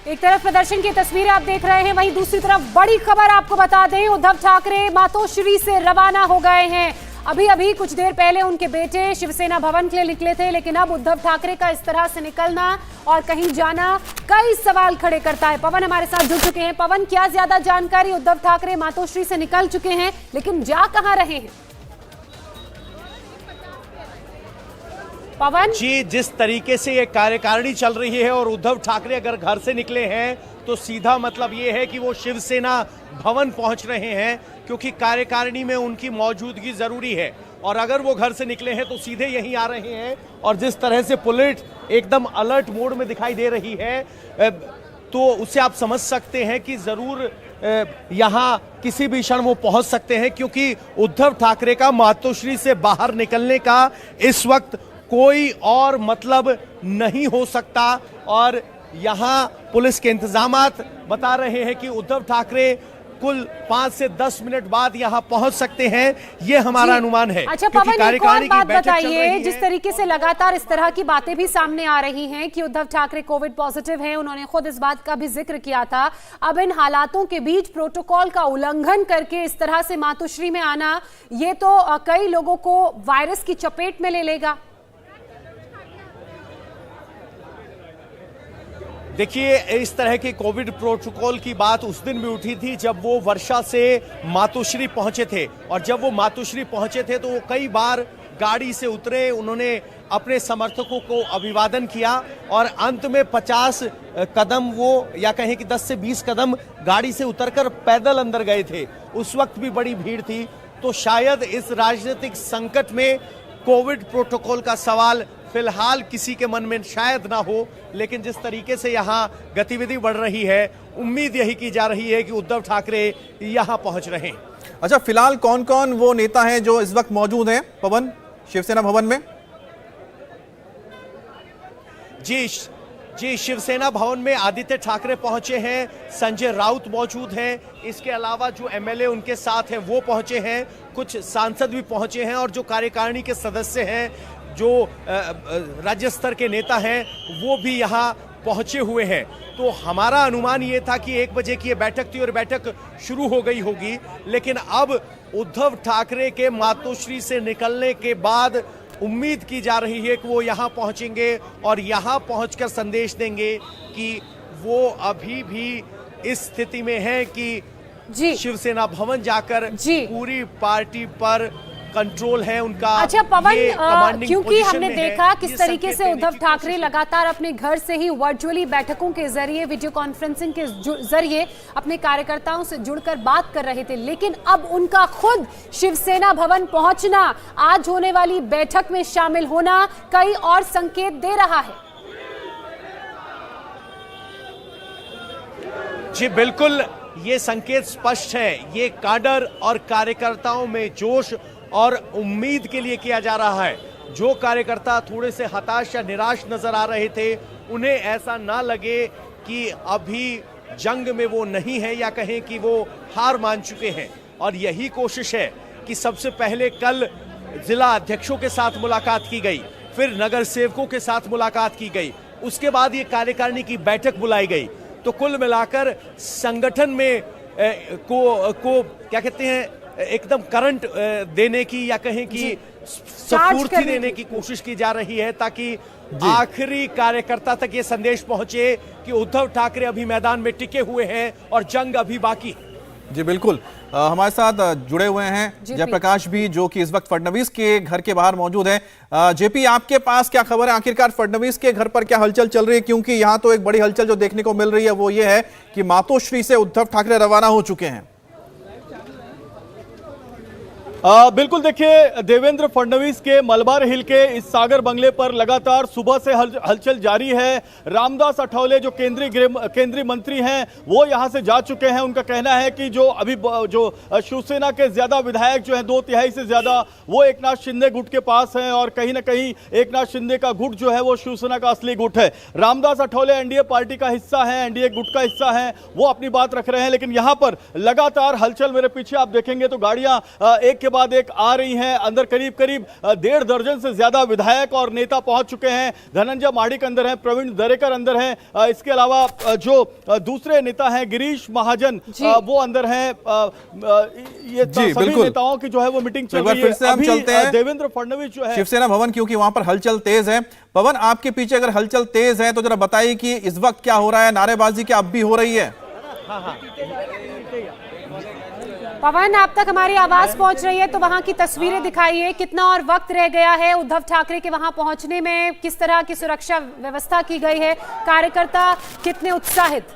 एक तरफ प्रदर्शन की तस्वीरें आप देख रहे हैं, वहीं दूसरी तरफ बड़ी खबर आपको बता दें, उद्धव ठाकरे मातोश्री से रवाना हो गए हैं। अभी अभी कुछ देर पहले उनके बेटे शिवसेना भवन के लिए निकले थे, लेकिन अब उद्धव ठाकरे का इस तरह से निकलना और कहीं जाना कई सवाल खड़े करता है। पवन हमारे साथ जुड़ चुके हैं। पवन, क्या ज्यादा जानकारी? उद्धव ठाकरे मातोश्री से निकल चुके हैं, लेकिन जा कहां रहे हैं? पवन जी, जिस तरीके से ये कार्यकारिणी चल रही है और उद्धव ठाकरे अगर घर से निकले हैं तो सीधा मतलब ये है कि वो शिवसेना भवन पहुंच रहे हैं, क्योंकि कार्यकारिणी में उनकी मौजूदगी जरूरी है। और अगर वो घर से निकले हैं तो सीधे यहीं आ रहे हैं। और जिस तरह से पुलिस एकदम अलर्ट मोड में दिखाई दे रही है, तो उससे आप समझ सकते हैं कि जरूर यहाँ किसी भी क्षण वो पहुंच सकते हैं, क्योंकि उद्धव ठाकरे का मातोश्री से बाहर निकलने का इस वक्त कोई और मतलब नहीं हो सकता। और यहाँ पुलिस के इंतजामात बता रहे हैं कि उद्धव ठाकरे कुल 5 से 10 मिनट बाद यहाँ पहुंच सकते हैं, ये हमारा अनुमान है। अच्छा पवन, एक और बात बताइए, जिस तरीके से लगातार इस तरह की बातें भी सामने आ रही हैं कि उद्धव ठाकरे कोविड पॉजिटिव हैं, उन्होंने खुद इस बात का भी जिक्र किया था। अब इन हालातों के बीच प्रोटोकॉल का उल्लंघन करके इस तरह से मातोश्री में आना, ये तो कई लोगों को वायरस की चपेट में ले लेगा। देखिए, इस तरह के कोविड प्रोटोकॉल की बात उस दिन भी उठी थी जब वो वर्षा से मातोश्री पहुंचे थे। और जब वो मातोश्री पहुंचे थे तो वो कई बार गाड़ी से उतरे, उन्होंने अपने समर्थकों को अभिवादन किया और अंत में 50 कदम वो, या कहें कि 10 से 20 कदम गाड़ी से उतरकर पैदल अंदर गए थे। उस वक्त भी बड़ी भीड़ थी। तो शायद इस राजनीतिक संकट में कोविड प्रोटोकॉल का सवाल फिलहाल किसी के मन में शायद ना हो, लेकिन जिस तरीके से यहाँ गतिविधि बढ़ रही है, उम्मीद यही की जा रही है कि उद्धव ठाकरे यहाँ पहुंच रहे हैं। अच्छा, फिलहाल कौन कौन वो नेता हैं जो इस वक्त मौजूद हैं पवन शिवसेना भवन में? जी, शिवसेना भवन में आदित्य ठाकरे पहुंचे हैं, संजय राउत मौजूद हैं, इसके अलावा जो एमएलए उनके साथ हैं वो पहुंचे हैं, कुछ सांसद भी पहुंचे हैं और जो कार्यकारिणी के सदस्य हैं, जो राज्य स्तर के नेता हैं, वो भी यहाँ पहुंचे हुए हैं। तो हमारा अनुमान ये था कि 1 बजे की ये बैठक थी और बैठक शुरू हो गई होगी, लेकिन अब उद्धव ठाकरे के मातोश्री से निकलने के बाद उम्मीद की जा रही है कि वो यहाँ पहुंचेंगे और यहाँ पहुंचकर संदेश देंगे कि वो अभी भी इस स्थिति में है कि शिवसेना भवन जाकर पूरी पार्टी पर कंट्रोल है उनका। अच्छा पवन, क्योंकि हमने देखा किस तरीके से उद्धव ठाकरे लगातार अपने घर से ही वर्चुअली बैठकों के जरिए, वीडियो कॉन्फ्रेंसिंग के जरिए अपने कार्यकर्ताओं से जुड़कर बात कर रहे थे, लेकिन अब उनका खुद शिवसेना भवन पहुंचना, आज होने वाली बैठक में शामिल होना कई और संकेत दे रहा है। जी बिल्कुल, ये संकेत स्पष्ट है। ये काडर और कार्यकर्ताओं में जोश और उम्मीद के लिए किया जा रहा है। जो कार्यकर्ता थोड़े से हताश या निराश नजर आ रहे थे, उन्हें ऐसा ना लगे कि अभी जंग में वो नहीं है, या कहें कि वो हार मान चुके हैं। और यही कोशिश है कि सबसे पहले कल जिला अध्यक्षों के साथ मुलाकात की गई, फिर नगर सेवकों के साथ मुलाकात की गई, उसके बाद ये कार्यकारिणी की बैठक बुलाई गई। तो कुल मिलाकर संगठन में को क्या कहते हैं, एकदम करंट देने की, या कहें कि स्फूर्ति देने की कोशिश की जा रही है, ताकि आखिरी कार्यकर्ता तक ये संदेश पहुंचे कि उद्धव ठाकरे अभी मैदान में टिके हुए हैं और जंग अभी बाकी। जी बिल्कुल, हमारे साथ जुड़े हुए हैं जयप्रकाश भी, जो कि इस वक्त फडणवीस के घर के बाहर मौजूद हैं। जेपी, आपके पास क्या खबर है? आखिरकार फडणवीस के घर पर क्या हलचल चल रही है? क्योंकि यहाँ तो एक बड़ी हलचल जो देखने को मिल रही है वो ये है कि मातोश्री से उद्धव ठाकरे रवाना हो चुके हैं। बिल्कुल, देखिए, देवेंद्र फडणवीस के मलबार हिल के इस सागर बंगले पर लगातार सुबह से हलचल जारी है। रामदास अठावले जो केंद्रीय मंत्री हैं, वो यहां से जा चुके हैं। उनका कहना है कि जो अभी जो शिवसेना के ज्यादा विधायक जो हैं, 2/3 से ज्यादा, वो एकनाथ शिंदे गुट के पास हैं और कहीं ना कहीं एकनाथ शिंदे का गुट जो है वो शिवसेना का असली गुट है। रामदास अठावले एनडीए पार्टी का हिस्सा है, एनडीए गुट का हिस्सा है, वो अपनी बात रख रहे हैं। लेकिन यहाँ पर लगातार हलचल, मेरे पीछे आप देखेंगे तो गाड़ियां एक के बाद एक आ रही हैं। अंदर करीब करीब 1.5 दर्जन से ज्यादा विधायक और नेता पहुंच चुके हैं। धनंजय माडिक अंदर हैं, प्रवीण दरेकर अंदर हैं, इसके अलावा जो दूसरे नेता हैं गिरीश महाजन वो अंदर हैं। ये सभी नेताओं की जो है वो मीटिंग चल रही है। फिर से हम चलते हैं देवेंद्र फडणवीस जो है शिवसेना भवन, क्योंकि वहां पर हलचल तेज है। पवन, आपके पीछे अगर हलचल तेज है तो जरा बताइए कि इस वक्त क्या हो रहा है? नारेबाजी क्या अब भी हो रही है? पवन, आप तक हमारी आवाज पहुंच रही है तो वहां की तस्वीरें दिखाइए। कितना और वक्त रह गया है उद्धव ठाकरे के वहां पहुंचने में? किस तरह की सुरक्षा व्यवस्था की गई है? कार्यकर्ता कितने उत्साहित?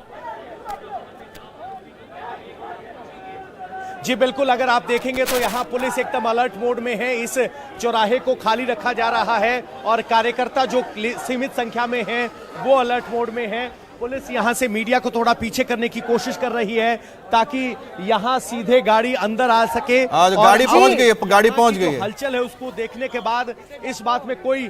जी बिल्कुल, अगर आप देखेंगे तो यहाँ पुलिस एकदम अलर्ट मोड में है। इस चौराहे को खाली रखा जा रहा है और कार्यकर्ता जो सीमित संख्या में हैं वो अलर्ट मोड में है। पुलिस यहाँ से मीडिया को थोड़ा पीछे करने की कोशिश कर रही है ताकि यहाँ सीधे गाड़ी अंदर आ सके। गाड़ी पहुंच गई है, गाड़ी पहुंच गई है। हलचल है उसको देखने के बाद इस बात में कोई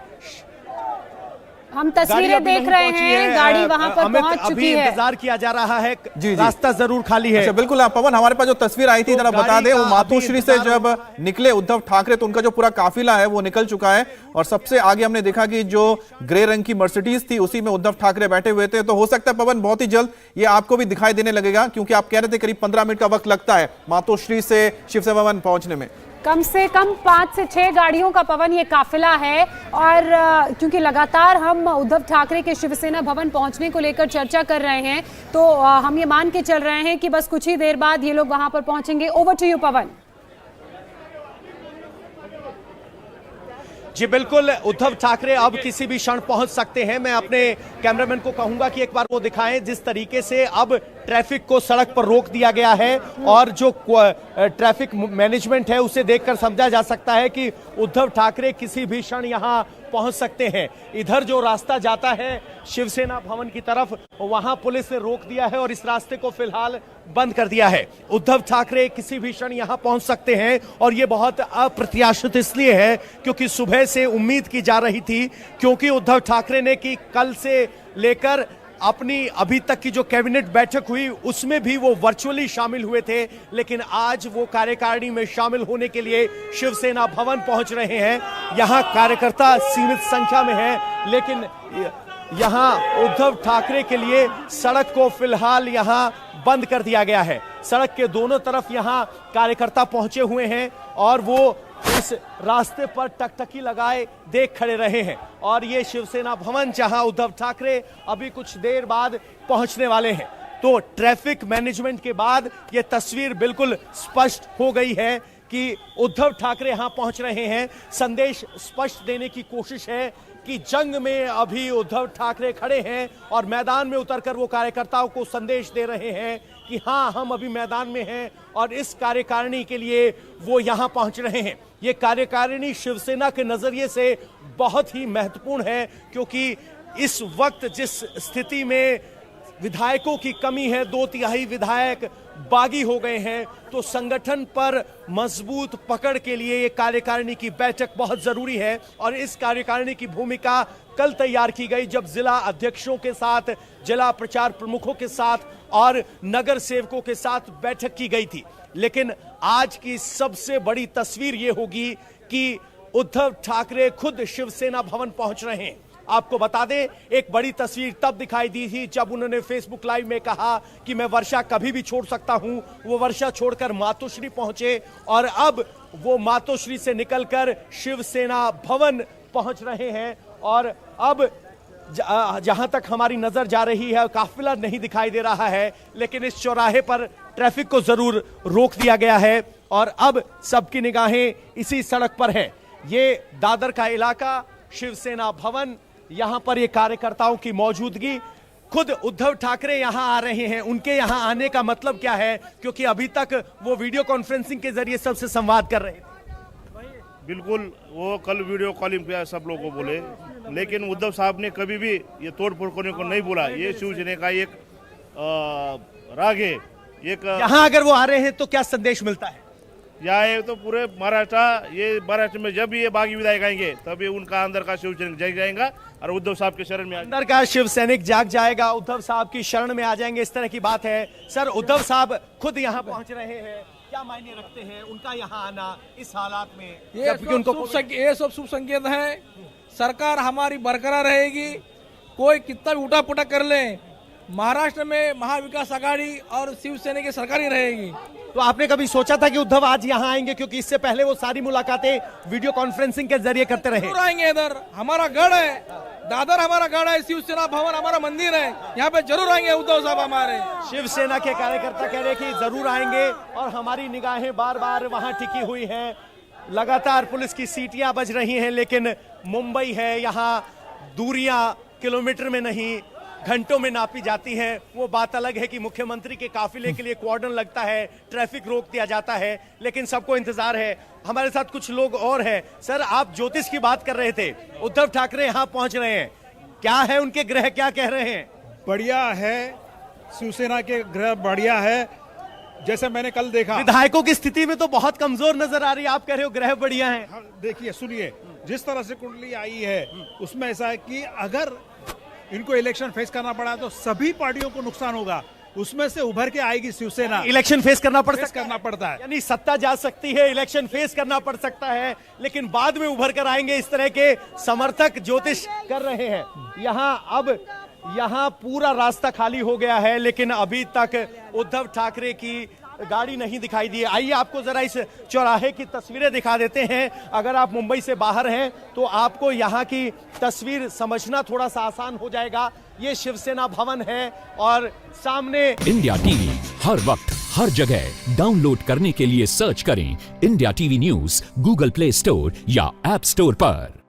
हम तस्वीरें देख रहे हैं, गाड़ी वहां पर पहुंच चुकी है। इंतजार किया जा रहा है, रास्ता जरूर खाली है। अच्छा, बिल्कुल पवन, हमारे पास जो तस्वीर आई थी जरा बता दें। वो मातोश्री से जब निकले उद्धव ठाकरे तो उनका जो पूरा काफिला है वो निकल चुका है और सबसे आगे हमने देखा कि जो ग्रे रंग की मर्सिडीज थी उसी में उद्धव ठाकरे बैठे हुए थे। तो हो सकता है पवन बहुत ही जल्द ये आपको भी दिखाई देने लगेगा, क्योंकि आप कह रहे थे करीब 15 मिनट का वक्त लगता है मातोश्री से शिवसेना भवन पहुंचने में। कम से कम 5 से 6 गाड़ियों का पवन ये काफिला है। और क्योंकि लगातार हम उद्धव ठाकरे के शिवसेना भवन पहुंचने को लेकर चर्चा कर रहे हैं तो हम ये मान के चल रहे हैं कि बस कुछ ही देर बाद ये लोग वहां पर पहुंचेंगे। ओवर टू यू पवन। जी बिल्कुल, उद्धव ठाकरे अब किसी भी क्षण पहुंच सकते हैं। मैं अपने कैमरामैन को कहूंगा कि एक बार वो दिखाएं जिस तरीके से अब ट्रैफिक को सड़क पर रोक दिया गया है और जो ट्रैफिक मैनेजमेंट है उसे देखकर समझा जा सकता है कि उद्धव ठाकरे किसी भी क्षण यहां पहुंच सकते हैं। इधर जो रास्ता जाता है शिवसेना भवन की तरफ, वहां पुलिस ने रोक दिया है और इस रास्ते को फिलहाल बंद कर दिया है। उद्धव ठाकरे किसी भी क्षण यहां पहुंच सकते हैं और यह बहुत अप्रत्याशित इसलिए है क्योंकि सुबह से उम्मीद की जा रही थी, क्योंकि उद्धव ठाकरे ने कि कल से लेकर अपनी अभी तक की जो कैबिनेट बैठक हुई उसमें भी वो वर्चुअली शामिल हुए थे, लेकिन आज वो कार्यकारिणी में शामिल होने के लिए शिवसेना भवन पहुंच रहे हैं। यहां कार्यकर्ता सीमित संख्या में है, लेकिन यहां उद्धव ठाकरे के लिए सड़क को फिलहाल यहां बंद कर दिया गया है। सड़क के दोनों तरफ यहां कार्यकर्ता पहुंचे हुए हैं और वो इस रास्ते पर टकटकी लगाए देख खड़े रहे हैं। और ये शिवसेना भवन जहां उद्धव ठाकरे अभी कुछ देर बाद पहुंचने वाले हैं। तो ट्रैफिक मैनेजमेंट के बाद ये तस्वीर बिल्कुल स्पष्ट हो गई है कि उद्धव ठाकरे यहां पहुंच रहे हैं। संदेश स्पष्ट देने की कोशिश है कि जंग में अभी उद्धव ठाकरे खड़े हैं और मैदान में उतरकर वो कार्यकर्ताओं को संदेश दे रहे हैं कि हाँ, हम अभी मैदान में हैं और इस कार्यकारिणी के लिए वो यहां पहुंच रहे हैं। ये कार्यकारिणी शिवसेना के नजरिए से बहुत ही महत्वपूर्ण है, क्योंकि इस वक्त जिस स्थिति में विधायकों की कमी है, 2/3 विधायक बागी हो गए हैं, तो संगठन पर मजबूत पकड़ के लिए ये कार्यकारिणी की बैठक बहुत जरूरी है। और इस कार्यकारिणी की भूमिका कल तैयार की गई जब जिला अध्यक्षों के साथ, जिला प्रचार प्रमुखों के साथ और नगर सेवकों के साथ बैठक की गई थी। लेकिन आज की सबसे बड़ी तस्वीर ये होगी कि उद्धव ठाकरे खुद शिवसेना भवन पहुंच रहे हैं। आपको बता दें, एक बड़ी तस्वीर तब दिखाई दी थी जब उन्होंने फेसबुक लाइव में कहा कि मैं वर्षा कभी भी छोड़ सकता हूं। वो वर्षा छोड़कर मातोश्री पहुंचे और अब वो मातोश्री से निकलकर शिवसेना भवन पहुंच रहे हैं। और अब जहां तक हमारी नजर जा रही है काफिला नहीं दिखाई दे रहा है, लेकिन इस चौराहे पर ट्रैफिक को जरूर रोक दिया गया है और अब सबकी निगाहें इसी सड़क पर है। ये दादर का इलाका, शिवसेना भवन, यहां पर ये कार्यकर्ताओं की मौजूदगी। खुद उद्धव ठाकरे यहां आ रहे हैं। उनके यहां आने का मतलब क्या है, क्योंकि अभी तक वो वीडियो कॉन्फ्रेंसिंग के जरिए सबसे संवाद कर रहे थे। बिल्कुल, वो कल वीडियो कॉलिंग पे सब लोगों को बोले, लेकिन उद्धव साहब ने कभी भी ये तोड़ फोड़ करने को नहीं बोला। ये शिवसेना का एक राग है। एक यहाँ अगर वो आ रहे हैं तो क्या संदेश मिलता है? यहाँ तो पूरे महाराष्ट्र में जब ये बागी विधायक आएंगे तभी उनका अंदर का शिव सैनिक जाग जाएगा और उद्धव साहब के शरण में अंदर का शिव सैनिक जाग जाएगा, उद्धव साहब की शरण में आ जाएंगे, इस तरह की बात है। सर, उद्धव साहब खुद यहाँ पहुंच रहे हैं, क्या क्या मायने रखते हैं उनका यहाँ आना इस हालात में? ये जबकि उनको ये सब शुभ संकेत है। सरकार हमारी बरकरार रहेगी, कोई कितना भी उठा पुटा कर ले, महाराष्ट्र में महाविकास आघाड़ी और शिवसेना की सरकार ही रहेगी। तो आपने कभी सोचा था कि उद्धव आज यहाँ आएंगे, क्योंकि इससे पहले वो सारी मुलाकातें वीडियो कॉन्फ्रेंसिंग के जरिए करते रहे? जरूर आएंगे, इधर हमारा गढ़ है, दादर हमारा गढ़ है, शिवसेना भवन हमारा मंदिर है, यहाँ पे जरूर आएंगे उद्धव साहब हमारे। शिवसेना के कार्यकर्ता कह रहे कि जरूर आएंगे और हमारी निगाहें बार बार वहां टिकी हुई हैं। लगातार पुलिस की सीटियां बज रही हैं, लेकिन मुंबई है, यहाँ दूरियां किलोमीटर में नहीं घंटों में नापी जाती हैं। वो बात अलग है कि मुख्यमंत्री के काफिले के लिए कॉर्डन लगता है, ट्रैफिक रोक दिया जाता है, लेकिन सबको इंतजार है। हमारे साथ कुछ लोग और हैं। सर, आप ज्योतिष की बात कर रहे थे, उद्धव ठाकरे यहाँ पहुंच रहे हैं, क्या है उनके ग्रह, क्या कह रहे हैं? बढ़िया है, शिवसेना के ग्रह बढ़िया है। जैसे मैंने कल देखा, विधायकों की स्थिति में तो बहुत कमजोर नजर आ रही है, आप कह रहे हो ग्रह बढ़िया है। हाँ, देखिए सुनिए, जिस तरह से कुंडली आई है उसमें ऐसा है कि अगर इनको इलेक्शन फेस करना पड़ा तो सभी पार्टियों को नुकसान होगा, उसमें से उभर के आएगी शिवसेना। इलेक्शन फेस करना पड़ता है, यानी सत्ता जा सकती है, इलेक्शन फेस करना पड़ सकता है, लेकिन बाद में उभर कर आएंगे, इस तरह के समर्थक ज्योतिष कर रहे हैं। यहाँ पूरा रास्ता खाली हो गया है, लेकिन अभी तक उद्धव ठाकरे की गाड़ी नहीं दिखाई दी है। आइए आपको जरा इस चौराहे की तस्वीरें दिखा देते हैं। अगर आप मुंबई से बाहर हैं तो आपको यहाँ की तस्वीर समझना थोड़ा सा आसान हो जाएगा। ये शिवसेना भवन है और सामने इंडिया टीवी हर वक्त हर जगह डाउनलोड करने के लिए सर्च करें India TV news Google play store या ऐप स्टोर पर।